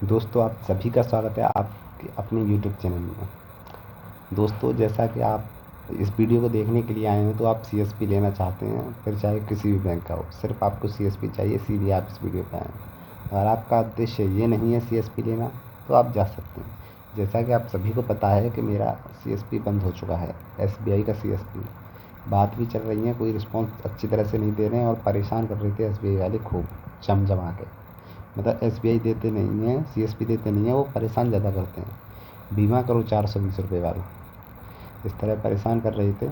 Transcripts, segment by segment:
दोस्तों, आप सभी का स्वागत है आपके अपने यूट्यूब चैनल में। दोस्तों, जैसा कि आप इस वीडियो को देखने के लिए आए हैं, तो आप सीएसपी लेना चाहते हैं, फिर चाहे किसी भी बैंक का हो, सिर्फ आपको सीएसपी चाहिए, इसीलिए आप इस वीडियो पे आए हैं। अगर आपका उद्देश्य ये नहीं है सीएसपी लेना, तो आप जा सकते हैं। जैसा कि आप सभी को पता है कि मेरा सीएसपी बंद हो चुका है, एसबीआई का सीएसपी। बात भी चल रही है, कोई रिस्पॉन्स अच्छी तरह से नहीं दे रहे हैं और परेशान कर रहे थे एसबीआई वाले खूब जमा के। मतलब एसबीआई देते नहीं हैं, सीएसपी देते नहीं हैं, वो परेशान ज़्यादा करते हैं। बीमा करो 420 रुपये वाला, इस तरह परेशान कर रहे थे।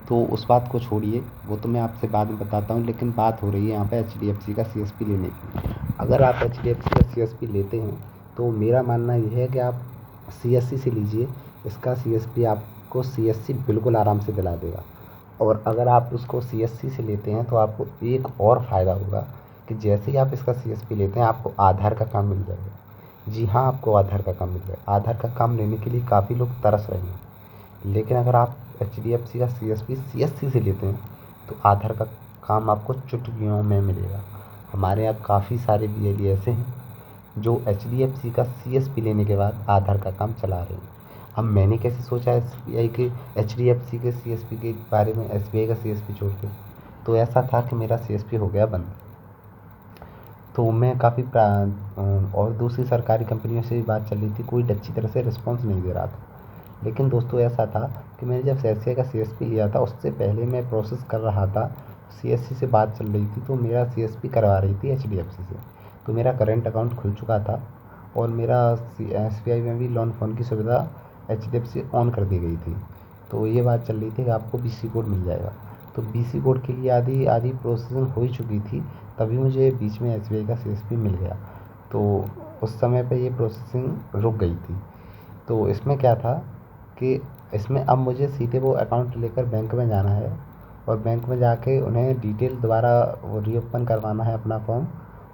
तो उस बात को छोड़िए, वो तो मैं आपसे बाद में बताता हूँ, लेकिन बात हो रही है यहाँ पे एचडीएफसी का सीएसपी लेने की। अगर आप एचडीएफसी का सीएसपी लेते हैं, तो मेरा मानना यह है कि आप सीएससी से लीजिए। इसका सीएसपी आपको सीएससी बिल्कुल आराम से दिला देगा। और अगर आप उसको सीएससी से लेते हैं, तो आपको एक और फ़ायदा होगा कि जैसे ही आप इसका सीएसपी लेते हैं, आपको आधार का काम मिल जाएगा। जी हाँ, आपको आधार का काम मिल जाएगा। आधार का काम लेने के लिए काफ़ी लोग तरस रहे हैं, लेकिन अगर आप एचडीएफसी का सीएसपी सीएससी से लेते हैं, तो आधार का काम आपको चुटकियों में मिलेगा। हमारे यहाँ काफ़ी सारे बीएलई ऐसे हैं जो एचडीएफसी का सीएसपी लेने के बाद आधार का काम चला रहे हैं। अब मैंने कैसे सोचा एसबीआई के एचडीएफसी के सीएसपी के बारे में, एसबीआई का सीएसपी छोड़ के, तो ऐसा था कि मेरा सीएसपी हो गया बंद। तो मैं काफ़ी और दूसरी सरकारी कंपनियों से भी बात चल रही थी, कोई अच्छी तरह से रिस्पॉन्स नहीं दे रहा था। लेकिन दोस्तों, ऐसा था कि मैंने जब एसबीआई का सीएसपी लिया था, उससे पहले मैं प्रोसेस कर रहा था, सीएससी से बात चल रही थी, तो मेरा सीएसपी करवा रही थी एचडीएफसी से। तो मेरा करेंट अकाउंट खुल चुका था और मेरा एसबीआई में भी लोन फ़ोन की सुविधा एचडीएफसी ऑन कर दी गई थी। तो ये बात चल रही थी कि आपको बीसी कोड मिल जाएगा। तो बीसी कोड के लिए आधी आधी प्रोसेसिंग हो ही चुकी थी, तभी मुझे बीच में एसबीआई का सीएसपी मिल गया। तो उस समय पे ये प्रोसेसिंग रुक गई थी। तो इसमें क्या था कि इसमें अब मुझे सीधे वो अकाउंट लेकर बैंक में जाना है और बैंक में जाके उन्हें डिटेल दोबारा वो रीओपन करवाना है अपना फॉर्म।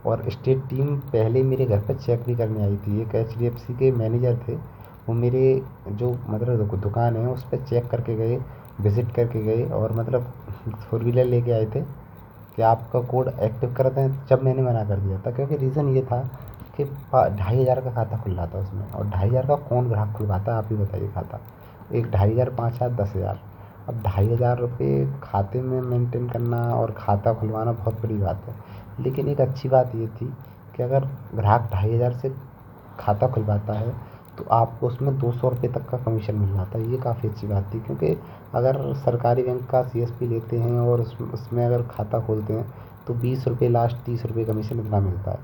और स्टेट टीम पहले मेरे घर पर चेक भी करने आई थी। एक एचडीएफसी के मैनेजर थे, वो मेरे जो मतलब दुकान है उस पर चेक करके गए, विज़िट करके गए, और मतलब फोर व्हीलर लेके आए थे कि आपका कोड एक्टिव कर दें। जब मैंने मना कर दिया था, क्योंकि रीज़न ये था कि 2,500 का खाता खुल रहा था उसमें, और 2,500 का कौन ग्राहक खुलवाता है, आप ही बताइए। खाता एक 2,500, 5,000, 10,000। अब 2,500 रुपये खाते में मेंटेन करना और खाता खुलवाना बहुत बड़ी बात है। लेकिन एक अच्छी बात ये थी कि अगर ग्राहक 2,500 से खाता खुलवाता है, तो आपको उसमें 200 रुपये तक का कमीशन मिल रहा था। ये काफ़ी अच्छी बात थी, क्योंकि अगर सरकारी बैंक का सीएसपी लेते हैं और उसमें अगर खाता खोलते हैं, तो 20 रुपये लास्ट, 30 रुपये कमीशन इतना मिलता है।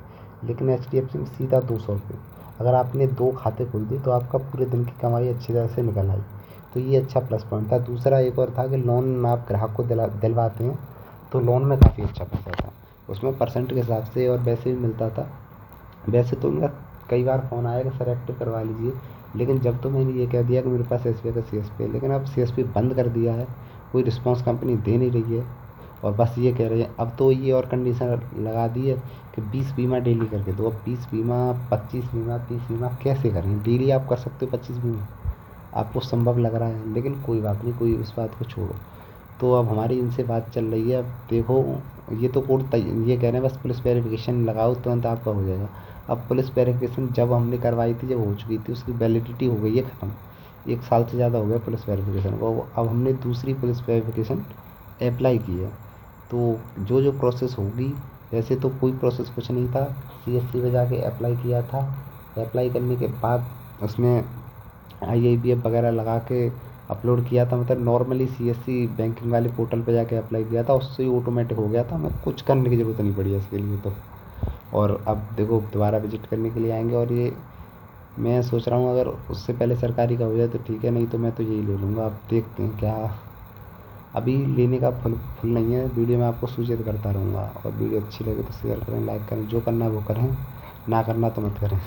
लेकिन एचडीएफसी में सीधा 200 रुपये। अगर आपने 2 खाते खोल दिए, तो आपका पूरे दिन की कमाई अच्छी तरह से निकल आई। तो ये अच्छा प्लस पॉइंट था। दूसरा एक और था कि लोन आप ग्राहक को दिलवाते हैं, तो लोन में काफ़ी अच्छा पैसा था। उसमें परसेंट के हिसाब से और वैसे भी मिलता था। वैसे तो मेरा कई बार फ़ोन आया कि सर एक्टिव करवा लीजिए, लेकिन जब तो मैंने ये कह दिया कि मेरे पास एसबीआई का सीएसपी है, लेकिन अब सीएसपी बंद कर दिया है, कोई रिस्पॉन्स कंपनी दे नहीं रही है, और बस ये कह रहे हैं। अब तो ये और कंडीशन लगा दी है कि 20 बीमा डेली करके दो। अब 20 बीमा, 25 बीमा, 30 बीमा कैसे करें? डेली आप कर सकते हो 25 बीमा? आपको संभव लग रहा है, लेकिन कोई बात नहीं, कोई उस बात को छोड़ो। तो अब हमारी इनसे बात चल रही है। अब देखो, ये तो कोड ये कह रहे हैं बस पुलिस वेरिफिकेशन लगाओ, तुरंत आपका हो जाएगा। अब पुलिस वेरिफिकेशन जब हमने करवाई थी, जब हो चुकी थी, उसकी वैलिडिटी हो गई है ख़त्म। 1 साल से ज़्यादा हो गया पुलिस वेरिफिकेशन को। अब हमने दूसरी पुलिस वेरिफिकेशन अप्लाई की है। तो जो जो प्रोसेस होगी, वैसे तो कोई प्रोसेस कुछ नहीं था। सीएससी में जाके अप्लाई किया था। अप्लाई करने के बाद उसमें आईआईपीएफ वगैरह लगा के अपलोड किया था। मतलब नॉर्मली सीएससी बैंकिंग वाले पोर्टल पे जाके अप्लाई किया था, उससे ही ऑटोमेटिक हो गया था। हमें कुछ करने की ज़रूरत नहीं पड़ी इसके लिए तो। और अब देखो, दोबारा विजिट करने के लिए आएंगे, और ये मैं सोच रहा हूँ अगर उससे पहले सरकारी का हो जाए तो ठीक है, नहीं तो मैं तो यही ले लूँगा। अब देखते हैं क्या। अभी लेने का फुल फुल नहीं है। वीडियो में आपको सूचित करता रहूँगा, और वीडियो अच्छी लगे तो शेयर करें, लाइक करें, जो करना है वो करें, ना करना तो मत करें।